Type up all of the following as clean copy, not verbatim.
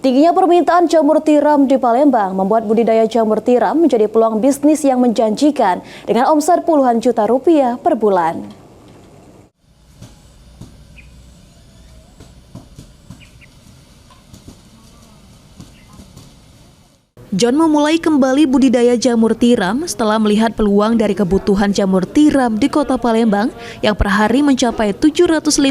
Tingginya permintaan jamur tiram di Palembang membuat budidaya jamur tiram menjadi peluang bisnis yang menjanjikan dengan omset puluhan juta rupiah per bulan. John memulai kembali budidaya jamur tiram setelah melihat peluang dari kebutuhan jamur tiram di kota Palembang yang per hari mencapai 750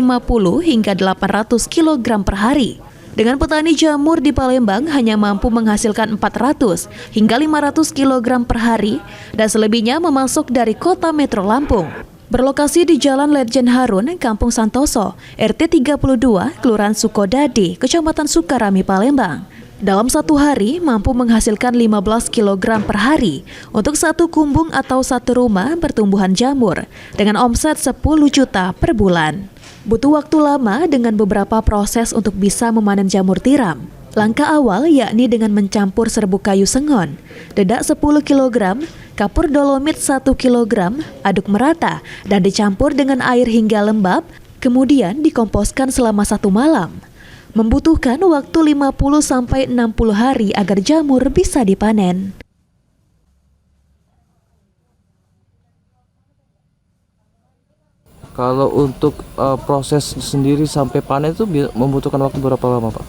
hingga 800 kg per hari. Dengan petani jamur di Palembang hanya mampu menghasilkan 400 hingga 500 kg per hari dan selebihnya memasok dari kota Metro Lampung. Berlokasi di Jalan Letjen Harun, Kampung Santoso, RT 32, Kelurahan Sukodadi, Kecamatan Sukarami, Palembang. Dalam satu hari mampu menghasilkan 15 kg per hari untuk satu kumbung atau satu rumah pertumbuhan jamur dengan omset 10 juta per bulan. Butuh waktu lama dengan beberapa proses untuk bisa memanen jamur tiram. Langkah awal yakni dengan mencampur serbuk kayu sengon, dedak 10 kg, kapur dolomit 1 kg, aduk merata dan dicampur dengan air hingga lembab, kemudian dikomposkan selama 1 malam. Membutuhkan waktu 50-60 hari agar jamur bisa dipanen. Kalau untuk proses sendiri sampai panen itu membutuhkan waktu berapa lama, Pak?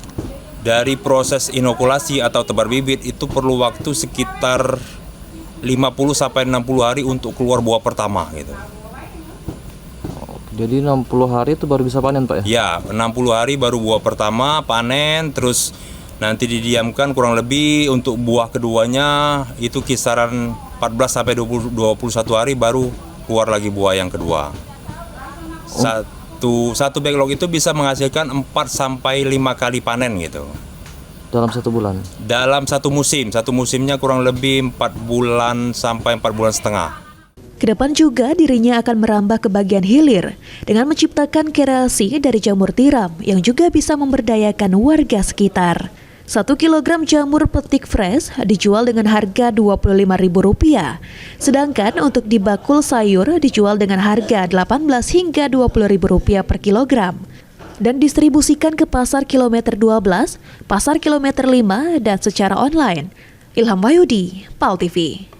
Dari proses inokulasi atau tebar bibit itu perlu waktu sekitar 50-60 hari untuk keluar buah pertama gitu. Jadi 60 hari itu baru bisa panen, Pak ya? Ya, 60 hari baru buah pertama panen, terus nanti didiamkan kurang lebih untuk buah keduanya itu kisaran 14-21 hari baru keluar lagi buah yang kedua. Satu backlog itu bisa menghasilkan 4-5 kali panen gitu. Dalam 1 bulan? Dalam satu musimnya kurang lebih 4 bulan sampai 4 bulan setengah. Kedepan juga dirinya akan merambah ke bagian hilir dengan menciptakan kreasi dari jamur tiram yang juga bisa memberdayakan warga sekitar. 1 kg jamur petik fresh dijual dengan harga Rp25.000, sedangkan untuk dibakul sayur dijual dengan harga Rp18 hingga Rp20.000 per kilogram dan distribusikan ke pasar kilometer 12, pasar kilometer 5 dan secara online. Ilham Wahyudi, PAL TV.